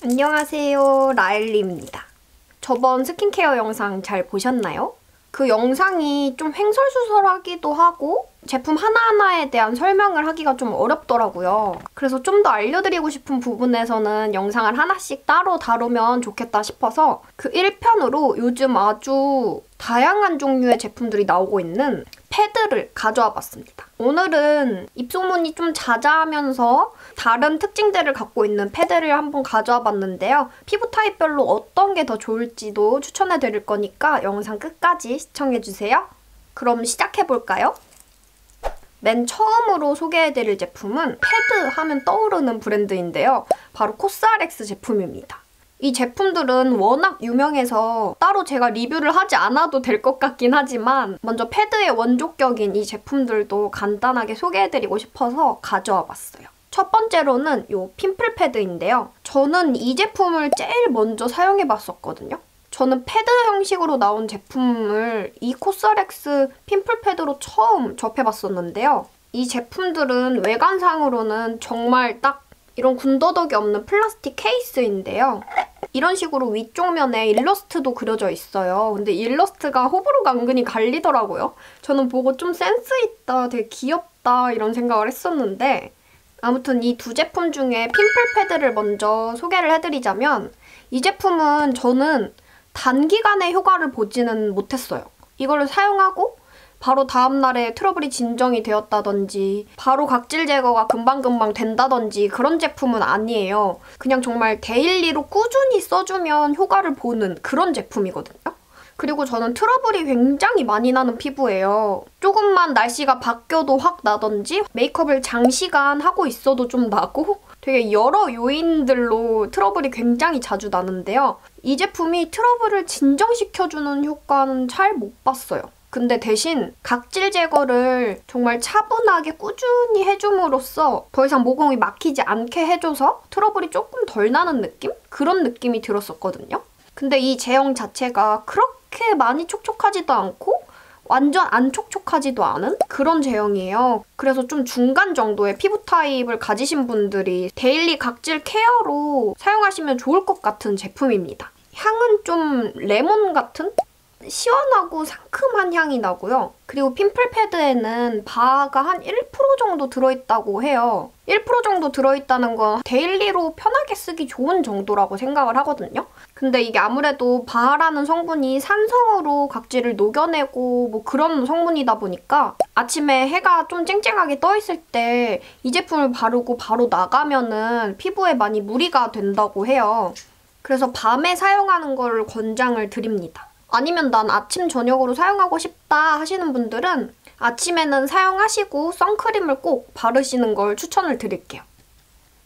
안녕하세요, 라엘리입니다. 저번 스킨케어 영상 잘 보셨나요? 그 영상이 좀 횡설수설하기도 하고 제품 하나하나에 대한 설명을 하기가 좀 어렵더라고요. 그래서 좀 더 알려드리고 싶은 부분에서는 영상을 하나씩 따로 다루면 좋겠다 싶어서 그 1편으로 요즘 아주 다양한 종류의 제품들이 나오고 있는 패드를 가져와 봤습니다. 오늘은 입소문이 좀 자자하면서 다른 특징들을 갖고 있는 패드를 한번 가져와 봤는데요. 피부 타입별로 어떤 게 더 좋을지도 추천해 드릴 거니까 영상 끝까지 시청해주세요. 그럼 시작해볼까요? 맨 처음으로 소개해드릴 제품은 패드 하면 떠오르는 브랜드인데요. 바로 코스알엑스 제품입니다. 이 제품들은 워낙 유명해서 따로 제가 리뷰를 하지 않아도 될 것 같긴 하지만 먼저 패드의 원조격인 이 제품들도 간단하게 소개해드리고 싶어서 가져와 봤어요. 첫 번째로는 이 핀플 패드인데요. 저는 이 제품을 제일 먼저 사용해봤었거든요. 저는 패드 형식으로 나온 제품을 이 코스알엑스 핀플 패드로 처음 접해봤었는데요. 이 제품들은 외관상으로는 정말 딱 이런 군더더기 없는 플라스틱 케이스인데요. 이런 식으로 위쪽 면에 일러스트도 그려져 있어요. 근데 일러스트가 호불호가 은근히 갈리더라고요. 저는 보고 좀 센스 있다, 되게 귀엽다 이런 생각을 했었는데 아무튼 이 두 제품 중에 핀플 패드를 먼저 소개를 해드리자면 이 제품은 저는 단기간에 효과를 보지는 못했어요. 이걸 사용하고 바로 다음날에 트러블이 진정이 되었다든지 바로 각질 제거가 금방금방 된다든지 그런 제품은 아니에요. 그냥 정말 데일리로 꾸준히 써주면 효과를 보는 그런 제품이거든요. 그리고 저는 트러블이 굉장히 많이 나는 피부예요. 조금만 날씨가 바뀌어도 확 나던지 메이크업을 장시간 하고 있어도 좀 나고 되게 여러 요인들로 트러블이 굉장히 자주 나는데요. 이 제품이 트러블을 진정시켜주는 효과는 잘 못 봤어요. 근데 대신 각질 제거를 정말 차분하게 꾸준히 해줌으로써 더 이상 모공이 막히지 않게 해줘서 트러블이 조금 덜 나는 느낌? 그런 느낌이 들었었거든요. 근데 이 제형 자체가 그렇게 많이 촉촉하지도 않고 완전 안 촉촉하지도 않은 그런 제형이에요. 그래서 좀 중간 정도의 피부 타입을 가지신 분들이 데일리 각질 케어로 사용하시면 좋을 것 같은 제품입니다. 향은 좀 레몬 같은? 시원하고 상큼한 향이 나고요. 그리고 핀플 패드에는 바하가 한 1% 정도 들어있다고 해요. 1% 정도 들어있다는 건 데일리로 편하게 쓰기 좋은 정도라고 생각을 하거든요. 근데 이게 아무래도 바하라는 성분이 산성으로 각질을 녹여내고 뭐 그런 성분이다 보니까 아침에 해가 좀 쨍쨍하게 떠있을 때 이 제품을 바르고 바로 나가면은 피부에 많이 무리가 된다고 해요. 그래서 밤에 사용하는 걸 권장을 드립니다. 아니면 난 아침, 저녁으로 사용하고 싶다 하시는 분들은 아침에는 사용하시고 선크림을 꼭 바르시는 걸 추천을 드릴게요.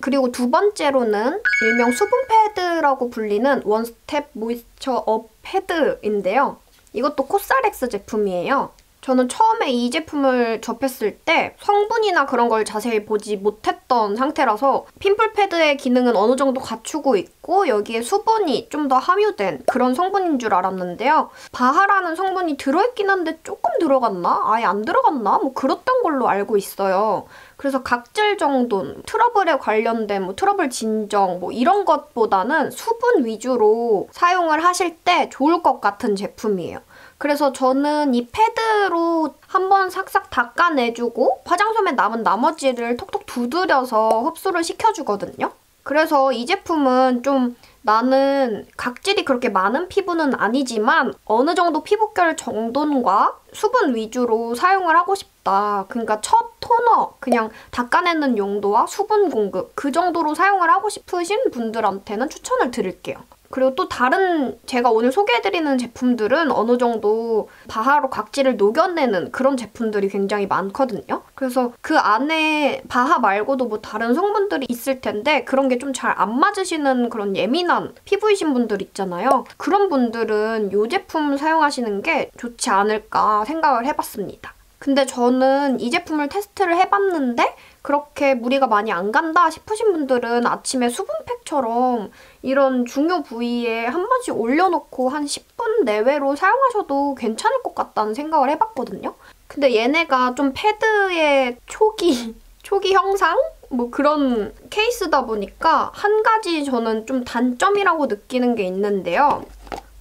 그리고 두 번째로는 일명 수분 패드라고 불리는 원스텝 모이스처 업 패드인데요. 이것도 코스알엑스 제품이에요. 저는 처음에 이 제품을 접했을 때 성분이나 그런 걸 자세히 보지 못했던 상태라서 핀플 패드의 기능은 어느 정도 갖추고 있고 여기에 수분이 좀 더 함유된 그런 성분인 줄 알았는데요. 바하라는 성분이 들어있긴 한데 조금 들어갔나? 아예 안 들어갔나? 뭐 그랬던 걸로 알고 있어요. 그래서 각질 정돈, 트러블에 관련된 뭐 트러블 진정 뭐 이런 것보다는 수분 위주로 사용을 하실 때 좋을 것 같은 제품이에요. 그래서 저는 이 패드로 한번 싹싹 닦아내주고 화장솜에 남은 나머지를 톡톡 두드려서 흡수를 시켜주거든요. 그래서 이 제품은 좀 나는 각질이 그렇게 많은 피부는 아니지만 어느 정도 피부결 정돈과 수분 위주로 사용을 하고 싶다. 그러니까 첫 토너, 그냥 닦아내는 용도와 수분 공급 그 정도로 사용을 하고 싶으신 분들한테는 추천을 드릴게요. 그리고 또 다른 제가 오늘 소개해드리는 제품들은 어느 정도 바하로 각질을 녹여내는 그런 제품들이 굉장히 많거든요. 그래서 그 안에 바하 말고도 뭐 다른 성분들이 있을 텐데 그런 게 좀 잘 안 맞으시는 그런 예민한 피부이신 분들 있잖아요. 그런 분들은 이 제품 사용하시는 게 좋지 않을까 생각을 해봤습니다. 근데 저는 이 제품을 테스트를 해봤는데 그렇게 무리가 많이 안 간다 싶으신 분들은 아침에 수분팩처럼 이런 중요 부위에 한 번씩 올려놓고 한 10분 내외로 사용하셔도 괜찮을 것 같다는 생각을 해봤거든요. 근데 얘네가 좀 패드의 초기 형상? 뭐 그런 케이스다 보니까 한 가지 저는 좀 단점이라고 느끼는 게 있는데요.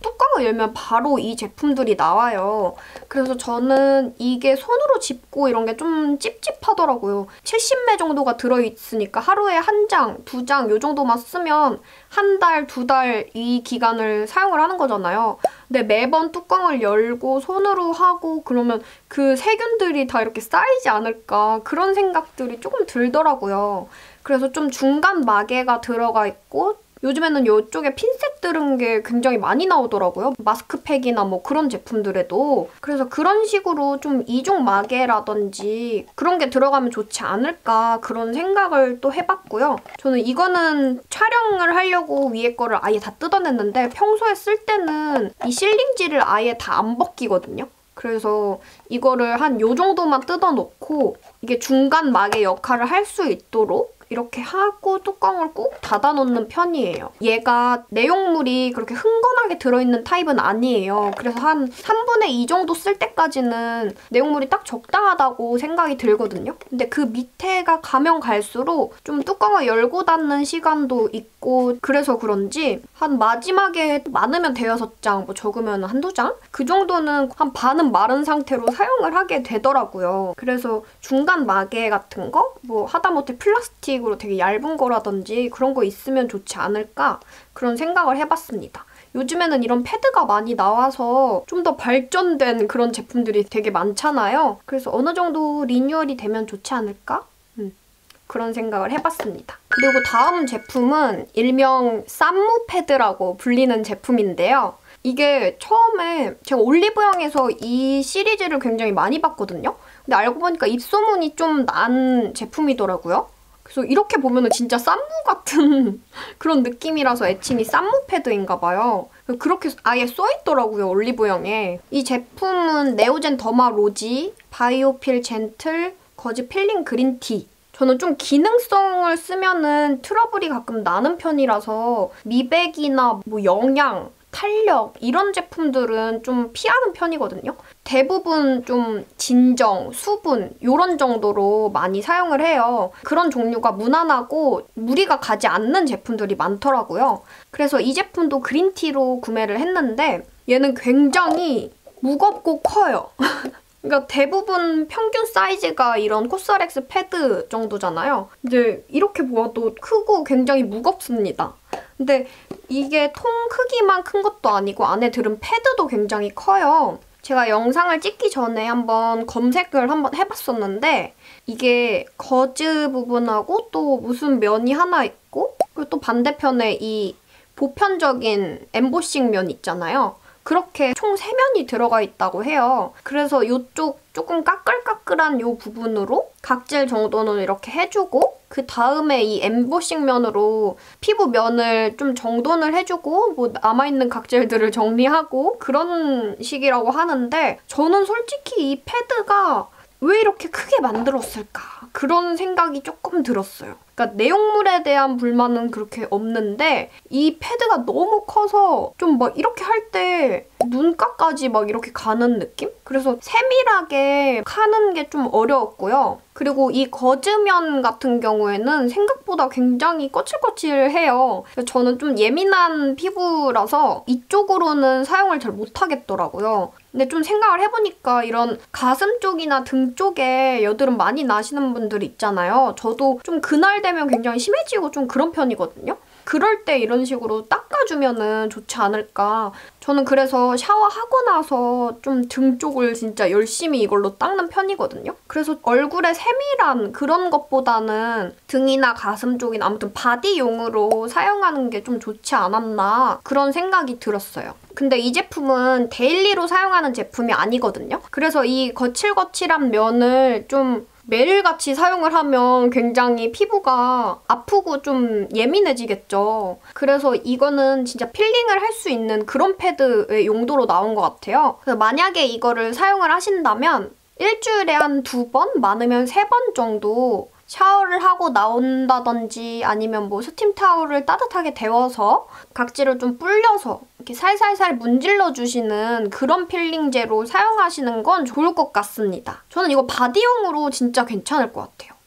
뚜껑을 열면 바로 이 제품들이 나와요. 그래서 저는 이게 손으로 집고 이런 게 좀 찝찝하더라고요. 70매 정도가 들어있으니까 하루에 한 장, 두 장 요 정도만 쓰면 한 달, 두 달 이 기간을 사용을 하는 거잖아요. 근데 매번 뚜껑을 열고 손으로 하고 그러면 그 세균들이 다 이렇게 쌓이지 않을까 그런 생각들이 조금 들더라고요. 그래서 좀 중간 마개가 들어가 있고 요즘에는 이쪽에 핀셋 들은 게 굉장히 많이 나오더라고요. 마스크팩이나 뭐 그런 제품들에도. 그래서 그런 식으로 좀 이중 마개라든지 그런 게 들어가면 좋지 않을까 그런 생각을 또 해봤고요. 저는 이거는 촬영을 하려고 위에 거를 아예 다 뜯어냈는데 평소에 쓸 때는 이 실링지를 아예 다 안 벗기거든요. 그래서 이거를 한 요 정도만 뜯어놓고 이게 중간 마개 역할을 할 수 있도록 이렇게 하고 뚜껑을 꾹 닫아놓는 편이에요. 얘가 내용물이 그렇게 흥건하게 들어있는 타입은 아니에요. 그래서 한 3분의 2 정도 쓸 때까지는 내용물이 딱 적당하다고 생각이 들거든요. 근데 그 밑에가 가면 갈수록 좀 뚜껑을 열고 닫는 시간도 있고 그래서 그런지 한 마지막에 많으면 대여섯 장, 뭐 적으면 한두 장? 그 정도는 한 반은 마른 상태로 사용을 하게 되더라고요. 그래서 중간 마개 같은 거? 뭐 하다못해 플라스틱으로 되게 얇은 거라든지 그런 거 있으면 좋지 않을까 그런 생각을 해봤습니다. 요즘에는 이런 패드가 많이 나와서 좀 더 발전된 그런 제품들이 되게 많잖아요. 그래서 어느 정도 리뉴얼이 되면 좋지 않을까? 그런 생각을 해봤습니다. 그리고 다음 제품은 일명 쌈무 패드라고 불리는 제품인데요. 이게 처음에 제가 올리브영에서 이 시리즈를 굉장히 많이 봤거든요. 근데 알고 보니까 입소문이 좀 난 제품이더라고요. 그래서 이렇게 보면은 진짜 쌈무 같은 그런 느낌이라서 애칭이 쌈무 패드인가 봐요. 그렇게 아예 써있더라고요, 올리브영에. 이 제품은 네오젠 더마 로지, 바이오필 젠틀, 거즈 필링 그린티. 저는 좀 기능성을 쓰면은 트러블이 가끔 나는 편이라서 미백이나 뭐 영양, 탄력 이런 제품들은 좀 피하는 편이거든요. 대부분 좀 진정, 수분 이런 정도로 많이 사용을 해요. 그런 종류가 무난하고 무리가 가지 않는 제품들이 많더라고요. 그래서 이 제품도 그린티로 구매를 했는데 얘는 굉장히 무겁고 커요. 그러니까 대부분 평균 사이즈가 이런 코스알엑스 패드 정도잖아요. 근데 이렇게 보아도 크고 굉장히 무겁습니다. 근데 이게 통 크기만 큰 것도 아니고 안에 들은 패드도 굉장히 커요. 제가 영상을 찍기 전에 한번 검색을 한번 해봤었는데 이게 거즈 부분하고 또 무슨 면이 하나 있고 그리고 또 반대편에 이 보편적인 엠보싱 면 있잖아요. 그렇게 총 3면이 들어가 있다고 해요. 그래서 이쪽 조금 까끌까끌한 이 부분으로 각질 정도는 이렇게 해주고 그 다음에 이 엠보싱 면으로 피부 면을 좀 정돈을 해주고 뭐 남아있는 각질들을 정리하고 그런 식이라고 하는데 저는 솔직히 이 패드가 왜 이렇게 크게 만들었을까? 그런 생각이 조금 들었어요. 그러니까 내용물에 대한 불만은 그렇게 없는데 이 패드가 너무 커서 좀 막 이렇게 할 때 눈가까지 막 이렇게 가는 느낌? 그래서 세밀하게 카는 게 좀 어려웠고요. 그리고 이 거즈면 같은 경우에는 생각보다 굉장히 거칠거칠해요. 그래서 저는 좀 예민한 피부라서 이쪽으로는 사용을 잘 못하겠더라고요. 근데 좀 생각을 해보니까 이런 가슴 쪽이나 등 쪽에 여드름 많이 나시는 분들 있잖아요. 저도 좀 그날 되면 굉장히 심해지고 좀 그런 편이거든요. 그럴 때 이런 식으로 닦아주면은 좋지 않을까. 저는 그래서 샤워하고 나서 좀 등 쪽을 진짜 열심히 이걸로 닦는 편이거든요. 그래서 얼굴에 세밀한 그런 것보다는 등이나 가슴 쪽이나 아무튼 바디용으로 사용하는 게 좀 좋지 않았나 그런 생각이 들었어요. 근데 이 제품은 데일리로 사용하는 제품이 아니거든요. 그래서 이 거칠거칠한 면을 좀 매일같이 사용을 하면 굉장히 피부가 아프고 좀 예민해지겠죠. 그래서 이거는 진짜 필링을 할 수 있는 그런 패드의 용도로 나온 것 같아요. 그래서 만약에 이거를 사용을 하신다면 일주일에 한 2번, 많으면 3번 정도 샤워를 하고 나온다든지 아니면 뭐 스팀 타올을 따뜻하게 데워서 각질을 좀 불려서 이렇게 살살살 문질러 주시는 그런 필링제로 사용하시는 건 좋을 것 같습니다. 저는 이거 바디용으로 진짜 괜찮을 것 같아요.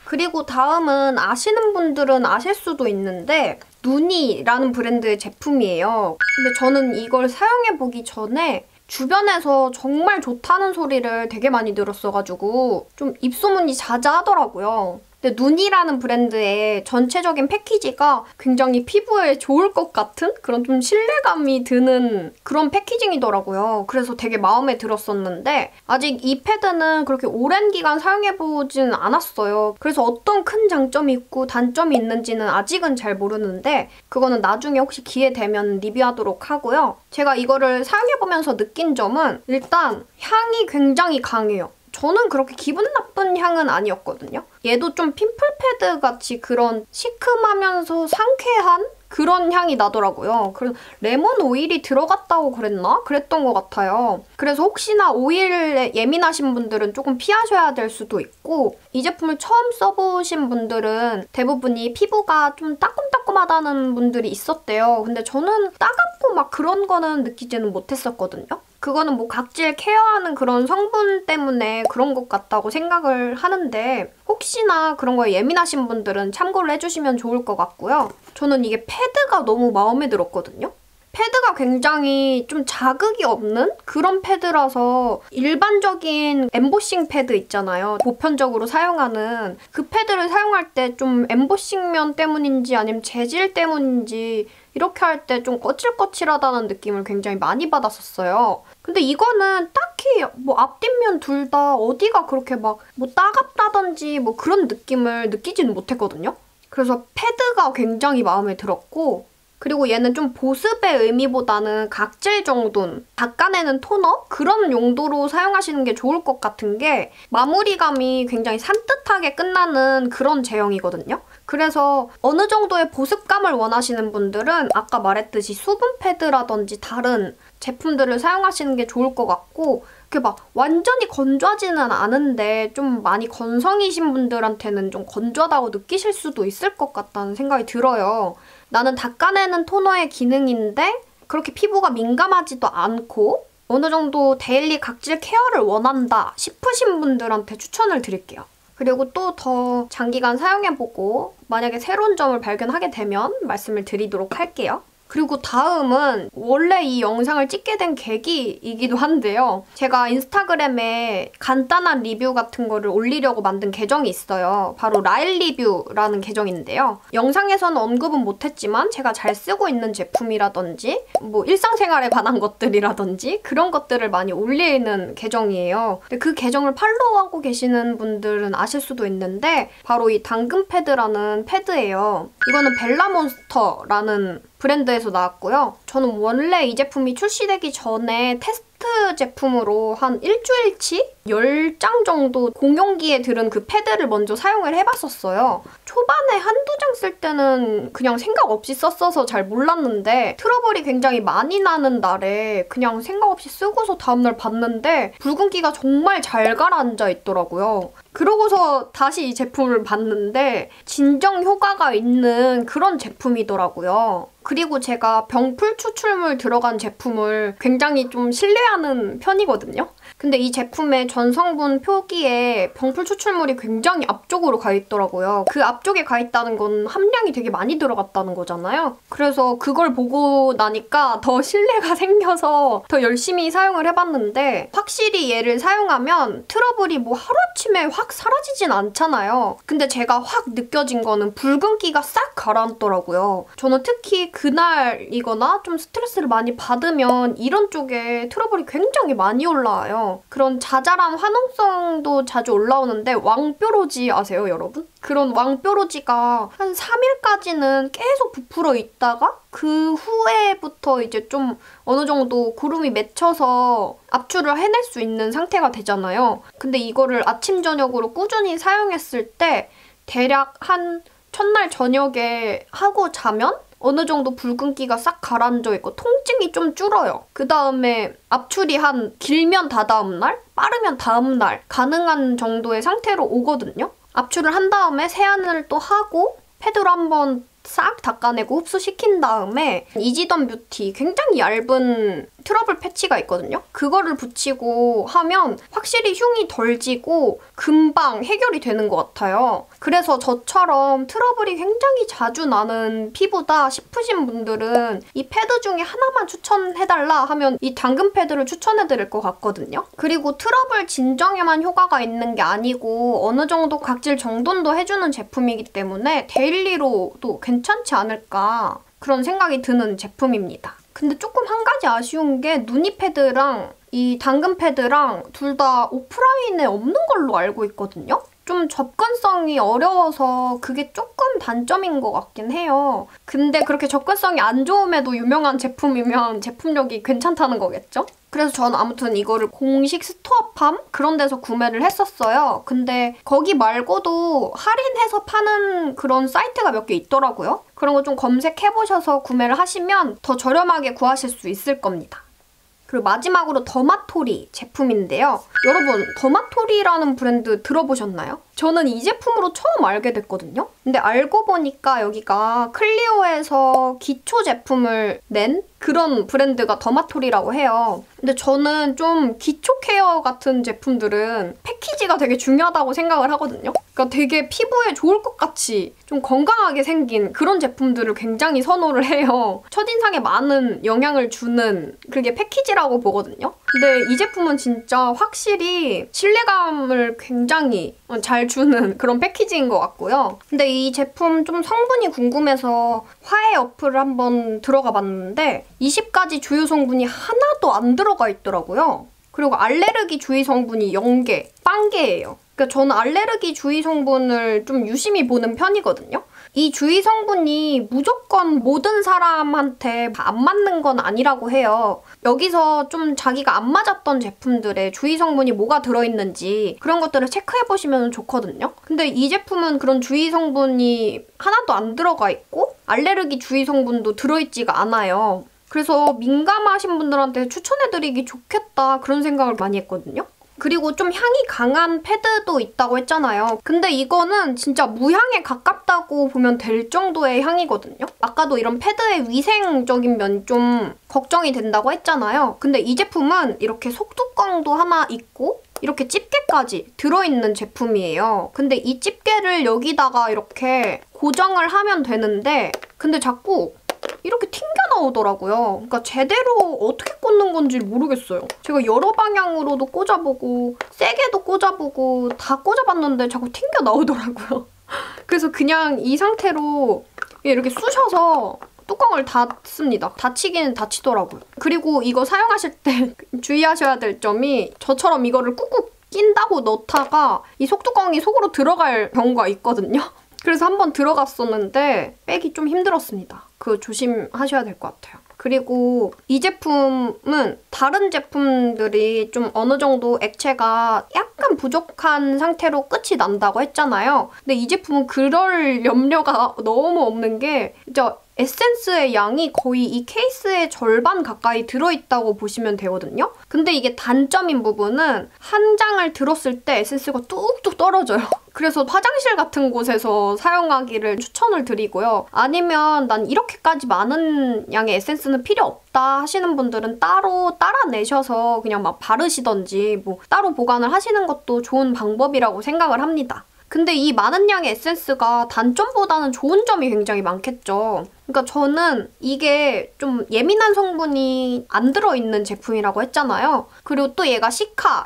그리고 다음은 아시는 분들은 아실 수도 있는데 누니라는 브랜드의 제품이에요. 근데 저는 이걸 사용해보기 전에 주변에서 정말 좋다는 소리를 되게 많이 들었어가지고 좀 입소문이 자자하더라고요. 근데 누니라는 브랜드의 전체적인 패키지가 굉장히 피부에 좋을 것 같은 그런 좀 신뢰감이 드는 그런 패키징이더라고요. 그래서 되게 마음에 들었었는데 아직 이 패드는 그렇게 오랜 기간 사용해보진 않았어요. 그래서 어떤 큰 장점이 있고 단점이 있는지는 아직은 잘 모르는데 그거는 나중에 혹시 기회 되면 리뷰하도록 하고요. 제가 이거를 사용해보면서 느낀 점은 일단 향이 굉장히 강해요. 저는 그렇게 기분 나쁜 향은 아니었거든요. 얘도 좀 핀플 패드 같이 그런 시큼하면서 상쾌한 그런 향이 나더라고요. 그래서 레몬 오일이 들어갔다고 그랬나? 그랬던 것 같아요. 그래서 혹시나 오일에 예민하신 분들은 조금 피하셔야 될 수도 있고 이 제품을 처음 써보신 분들은 대부분이 피부가 좀 따끔따끔하다는 분들이 있었대요. 근데 저는 따갑고 막 그런 거는 느끼지는 못했었거든요. 그거는 뭐 각질 케어하는 그런 성분 때문에 그런 것 같다고 생각을 하는데 혹시나 그런 거에 예민하신 분들은 참고를 해주시면 좋을 것 같고요. 저는 이게 패드가 너무 마음에 들었거든요. 패드가 굉장히 좀 자극이 없는 그런 패드라서 일반적인 엠보싱 패드 있잖아요. 보편적으로 사용하는 그 패드를 사용할 때 좀 엠보싱면 때문인지 아니면 재질 때문인지 이렇게 할 때 좀 거칠거칠하다는 느낌을 굉장히 많이 받았었어요. 근데 이거는 딱히 뭐 앞뒷면 둘 다 어디가 그렇게 막 뭐 따갑다든지 뭐 그런 느낌을 느끼지는 못했거든요. 그래서 패드가 굉장히 마음에 들었고 그리고 얘는 좀 보습의 의미보다는 각질 정돈, 닦아내는 토너? 그런 용도로 사용하시는 게 좋을 것 같은 게 마무리감이 굉장히 산뜻하게 끝나는 그런 제형이거든요. 그래서 어느 정도의 보습감을 원하시는 분들은 아까 말했듯이 수분 패드라든지 다른 제품들을 사용하시는 게 좋을 것 같고 그게 막 완전히 건조하지는 않은데 좀 많이 건성이신 분들한테는 좀 건조하다고 느끼실 수도 있을 것 같다는 생각이 들어요. 나는 닦아내는 토너의 기능인데 그렇게 피부가 민감하지도 않고 어느 정도 데일리 각질 케어를 원한다 싶으신 분들한테 추천을 드릴게요. 그리고 또 더 장기간 사용해보고 만약에 새로운 점을 발견하게 되면 말씀을 드리도록 할게요. 그리고 다음은 원래 이 영상을 찍게 된 계기이기도 한데요. 제가 인스타그램에 간단한 리뷰 같은 거를 올리려고 만든 계정이 있어요. 바로 라일리뷰라는 계정인데요. 영상에서는 언급은 못했지만 제가 잘 쓰고 있는 제품이라든지 뭐 일상생활에 관한 것들이라든지 그런 것들을 많이 올리는 계정이에요. 근데 그 계정을 팔로우하고 계시는 분들은 아실 수도 있는데 바로 이 당근 패드라는 패드예요. 이거는 벨라몬스터라는 브랜드에서 나왔고요. 저는 원래 이 제품이 출시되기 전에 테스트 제품으로 한 일주일치 10장 정도 공용기에 들은 그 패드를 먼저 사용을 해봤었어요. 초반에 한두 장 쓸 때는 그냥 생각 없이 썼어서 잘 몰랐는데 트러블이 굉장히 많이 나는 날에 그냥 생각 없이 쓰고서 다음날 봤는데 붉은기가 정말 잘 가라앉아 있더라고요. 그러고서 다시 이 제품을 봤는데 진정 효과가 있는 그런 제품이더라고요. 그리고 제가 병풀 추출물 들어간 제품을 굉장히 좀 신뢰하는 편이거든요. 근데 이 제품의 전성분 표기에 병풀 추출물이 굉장히 앞쪽으로 가 있더라고요. 그 앞쪽에 가 있다는 건 함량이 되게 많이 들어갔다는 거잖아요. 그래서 그걸 보고 나니까 더 신뢰가 생겨서 더 열심히 사용을 해봤는데 확실히 얘를 사용하면 트러블이 뭐 하루아침에 확 사라지진 않잖아요. 근데 제가 확 느껴진 거는 붉은기가 싹 가라앉더라고요. 저는 특히 그날이거나 좀 스트레스를 많이 받으면 이런 쪽에 트러블이 굉장히 많이 올라와요. 그런 자잘한 화농성도 자주 올라오는데 왕뾰로지 아세요, 여러분? 그런 왕뾰로지가 한 3일까지는 계속 부풀어 있다가 그 후에부터 이제 좀 어느 정도 구름이 맺혀서 압출을 해낼 수 있는 상태가 되잖아요. 근데 이거를 아침, 저녁으로 꾸준히 사용했을 때 대략 한 첫날 저녁에 하고 자면 어느 정도 붉은기가 싹 가라앉아 있고 통증이 좀 줄어요. 그 다음에 압출이 한 길면 다다음 날, 빠르면 다음 날 가능한 정도의 상태로 오거든요. 압출을 한 다음에 세안을 또 하고 패드로 한번 싹 닦아내고 흡수시킨 다음에 이지던 뷰티 굉장히 얇은 트러블 패치가 있거든요. 그거를 붙이고 하면 확실히 흉이 덜 지고 금방 해결이 되는 것 같아요. 그래서 저처럼 트러블이 굉장히 자주 나는 피부다 싶으신 분들은 이 패드 중에 하나만 추천해달라 하면 이 당근 패드를 추천해드릴 것 같거든요. 그리고 트러블 진정에만 효과가 있는 게 아니고 어느 정도 각질 정돈도 해주는 제품이기 때문에 데일리로도 괜찮지 않을까 그런 생각이 드는 제품입니다. 근데 조금 한 가지 아쉬운 게 누니 패드랑 이 당근 패드랑 둘 다 오프라인에 없는 걸로 알고 있거든요. 좀 접근성이 어려워서 그게 조금 단점인 것 같긴 해요. 근데 그렇게 접근성이 안 좋음에도 유명한 제품이면 제품력이 괜찮다는 거겠죠? 그래서 저는 아무튼 이거를 공식 스토어팜 그런 데서 구매를 했었어요. 근데 거기 말고도 할인해서 파는 그런 사이트가 몇 개 있더라고요. 그런 거 좀 검색해보셔서 구매를 하시면 더 저렴하게 구하실 수 있을 겁니다. 그리고 마지막으로 더마토리 제품인데요. 여러분, 더마토리라는 브랜드 들어보셨나요? 저는 이 제품으로 처음 알게 됐거든요. 근데 알고 보니까 여기가 클리오에서 기초 제품을 낸 그런 브랜드가 더마토리라고 해요. 근데 저는 좀 기초 케어 같은 제품들은 패키지가 되게 중요하다고 생각을 하거든요. 그러니까 되게 피부에 좋을 것 같이 좀 건강하게 생긴 그런 제품들을 굉장히 선호를 해요. 첫인상에 많은 영향을 주는 그게 패키지라고 보거든요. 근데 이 제품은 진짜 확실히 신뢰감을 굉장히 잘 주는 그런 패키지인 것 같고요. 근데 이 제품 좀 성분이 궁금해서 화해 어플을 한번 들어가 봤는데 20가지 주요 성분이 하나도 안 들어가 있더라고요. 그리고 알레르기 주의 성분이 0개, 빵개예요. 그러니까 저는 알레르기 주의 성분을 좀 유심히 보는 편이거든요. 이 주의 성분이 무조건 모든 사람한테 안 맞는 건 아니라고 해요. 여기서 좀 자기가 안 맞았던 제품들의 주의 성분이 뭐가 들어있는지 그런 것들을 체크해보시면 좋거든요. 근데 이 제품은 그런 주의 성분이 하나도 안 들어가 있고 알레르기 주의 성분도 들어있지가 않아요. 그래서 민감하신 분들한테 추천해드리기 좋겠다 그런 생각을 많이 했거든요. 그리고 좀 향이 강한 패드도 있다고 했잖아요. 근데 이거는 진짜 무향에 가깝다고 보면 될 정도의 향이거든요. 아까도 이런 패드의 위생적인 면이 좀 걱정이 된다고 했잖아요. 근데 이 제품은 이렇게 속뚜껑도 하나 있고 이렇게 집게까지 들어있는 제품이에요. 근데 이 집게를 여기다가 이렇게 고정을 하면 되는데 근데 자꾸 이렇게 튕겨 나오더라고요. 그러니까 제대로 어떻게 꽂는 건지 모르겠어요. 제가 여러 방향으로도 꽂아보고 세게도 꽂아보고 다 꽂아봤는데 자꾸 튕겨 나오더라고요. 그래서 그냥 이 상태로 이렇게 쑤셔서 뚜껑을 닫습니다. 닫히기는 닫히더라고요. 그리고 이거 사용하실 때 주의하셔야 될 점이 저처럼 이거를 꾹꾹 낀다고 넣다가 이 속뚜껑이 속으로 들어갈 경우가 있거든요. 그래서 한번 들어갔었는데 빼기 좀 힘들었습니다. 그거 조심하셔야 될 것 같아요. 그리고 이 제품은 다른 제품들이 좀 어느 정도 액체가 약간 부족한 상태로 끝이 난다고 했잖아요. 근데 이 제품은 그럴 염려가 너무 없는 게 진짜 에센스의 양이 거의 이 케이스의 절반 가까이 들어있다고 보시면 되거든요. 근데 이게 단점인 부분은 한 장을 들었을 때 에센스가 뚝뚝 떨어져요. 그래서 화장실 같은 곳에서 사용하기를 추천을 드리고요. 아니면 난 이렇게까지 많은 양의 에센스는 필요 없다 하시는 분들은 따로 따라내셔서 그냥 막 바르시던지 뭐 따로 보관을 하시는 것도 좋은 방법이라고 생각을 합니다. 근데 이 많은 양의 에센스가 단점보다는 좋은 점이 굉장히 많겠죠. 그러니까 저는 이게 좀 예민한 성분이 안 들어있는 제품이라고 했잖아요. 그리고 또 얘가 시카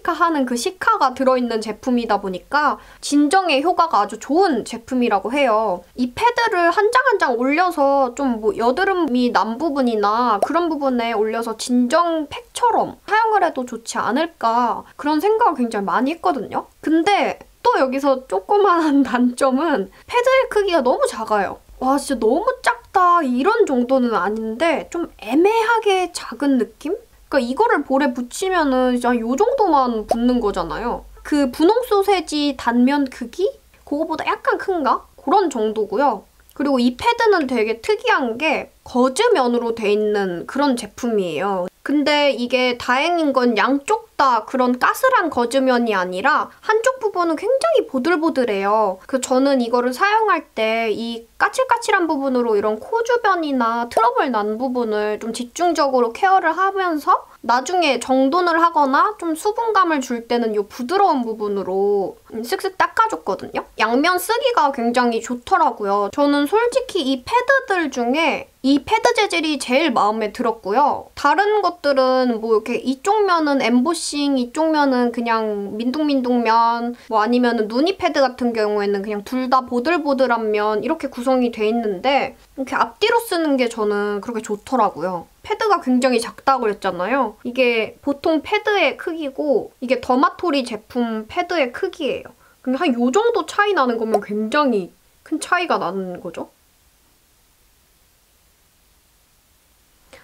하는 그 시카가 들어있는 제품이다 보니까 진정의 효과가 아주 좋은 제품이라고 해요. 이 패드를 한 장 한 장 올려서 좀 뭐 여드름이 난 부분이나 그런 부분에 올려서 진정팩처럼 사용을 해도 좋지 않을까 그런 생각을 굉장히 많이 했거든요. 근데 또 여기서 조그만한 단점은 패드의 크기가 너무 작아요. 와 진짜 너무 작다 이런 정도는 아닌데 좀 애매하게 작은 느낌? 그러니까 이거를 볼에 붙이면은 진짜 이 정도만 붙는 거잖아요. 그 분홍 소세지 단면 크기? 그거보다 약간 큰가? 그런 정도고요. 그리고 이 패드는 되게 특이한 게 거즈면으로 돼 있는 그런 제품이에요. 근데 이게 다행인 건 양쪽 다 그런 까슬한 거즈면이 아니라 한쪽 부분은 굉장히 보들보들해요. 저는 이거를 사용할 때 이 까칠까칠한 부분으로 이런 코 주변이나 트러블 난 부분을 좀 집중적으로 케어를 하면서 나중에 정돈을 하거나 좀 수분감을 줄 때는 이 부드러운 부분으로 쓱쓱 닦아줬거든요. 양면 쓰기가 굉장히 좋더라고요. 저는 솔직히 이 패드들 중에 이 패드 재질이 제일 마음에 들었고요. 다른 것들은 뭐 이렇게 이쪽 면은 엠보싱, 이쪽 면은 그냥 민둥민둥면, 뭐 아니면은 누니 패드 같은 경우에는 그냥 둘 다 보들보들한 면 이렇게 구성이 돼 있는데 이렇게 앞뒤로 쓰는 게 저는 그렇게 좋더라고요. 패드가 굉장히 작다고 그랬잖아요. 이게 보통 패드의 크기고 이게 더마토리 제품 패드의 크기예요. 근데 한 요 정도 차이 나는 거면 굉장히 큰 차이가 나는 거죠.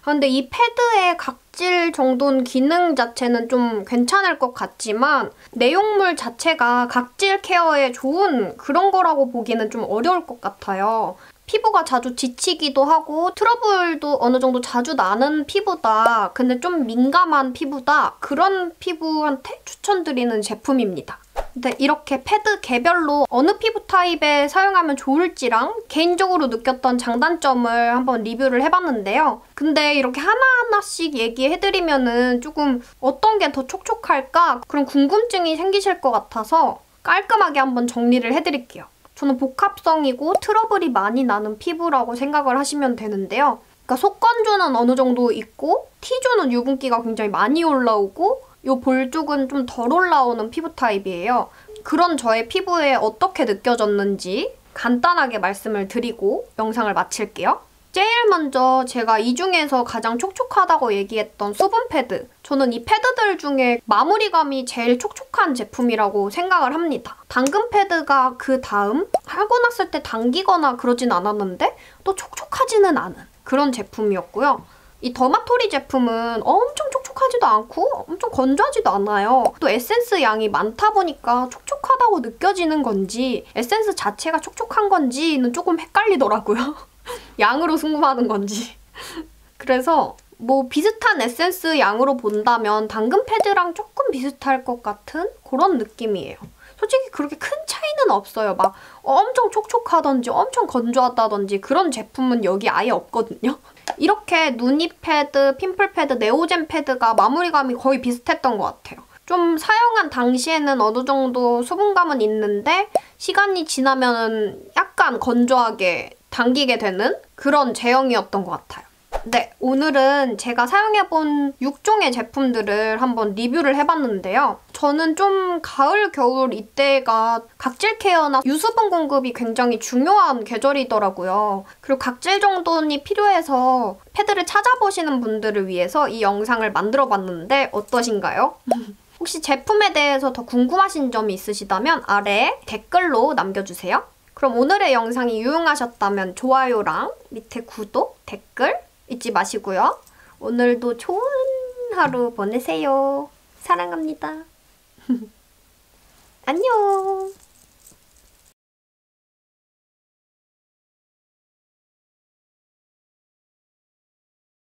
근데 이 패드의 각질 정돈 기능 자체는 좀 괜찮을 것 같지만 내용물 자체가 각질 케어에 좋은 그런 거라고 보기는 좀 어려울 것 같아요. 피부가 자주 지치기도 하고 트러블도 어느 정도 자주 나는 피부다. 근데 좀 민감한 피부다. 그런 피부한테 추천드리는 제품입니다. 근데 이렇게 패드 개별로 어느 피부 타입에 사용하면 좋을지랑 개인적으로 느꼈던 장단점을 한번 리뷰를 해봤는데요. 근데 이렇게 하나하나씩 얘기해드리면은 조금 어떤 게 더 촉촉할까? 그런 궁금증이 생기실 것 같아서 깔끔하게 한번 정리를 해드릴게요. 저는 복합성이고 트러블이 많이 나는 피부라고 생각을 하시면 되는데요. 그러니까 속건조는 어느 정도 있고 T조는 유분기가 굉장히 많이 올라오고 이 볼 쪽은 좀 덜 올라오는 피부 타입이에요. 그런 저의 피부에 어떻게 느껴졌는지 간단하게 말씀을 드리고 영상을 마칠게요. 제일 먼저 제가 이 중에서 가장 촉촉하다고 얘기했던 수분 패드. 저는 이 패드들 중에 마무리감이 제일 촉촉한 제품이라고 생각을 합니다. 당근 패드가 그 다음 하고 났을 때 당기거나 그러진 않았는데 또 촉촉하지는 않은 그런 제품이었고요. 이 더마토리 제품은 엄청 촉촉하지도 않고 엄청 건조하지도 않아요. 또 에센스 양이 많다 보니까 촉촉하다고 느껴지는 건지 에센스 자체가 촉촉한 건지는 조금 헷갈리더라고요. 양으로 승부하는 건지. 그래서 뭐 비슷한 에센스 양으로 본다면 당근 패드랑 조금 비슷할 것 같은 그런 느낌이에요. 솔직히 그렇게 큰 차이는 없어요. 막 엄청 촉촉하던지 엄청 건조하다던지 그런 제품은 여기 아예 없거든요. 이렇게 누니 패드, 핀플 패드, 네오젠 패드가 마무리감이 거의 비슷했던 것 같아요. 좀 사용한 당시에는 어느 정도 수분감은 있는데 시간이 지나면 약간 건조하게 당기게 되는 그런 제형이었던 것 같아요. 네, 오늘은 제가 사용해본 6종의 제품들을 한번 리뷰를 해봤는데요. 저는 좀 가을, 겨울 이때가 각질 케어나 유수분 공급이 굉장히 중요한 계절이더라고요. 그리고 각질 정돈이 필요해서 패드를 찾아보시는 분들을 위해서 이 영상을 만들어봤는데 어떠신가요? 혹시 제품에 대해서 더 궁금하신 점이 있으시다면 아래에 댓글로 남겨주세요. 그럼 오늘의 영상이 유용하셨다면 좋아요랑 밑에 구독, 댓글 잊지 마시고요. 오늘도 좋은 하루 보내세요. 사랑합니다. 안녕.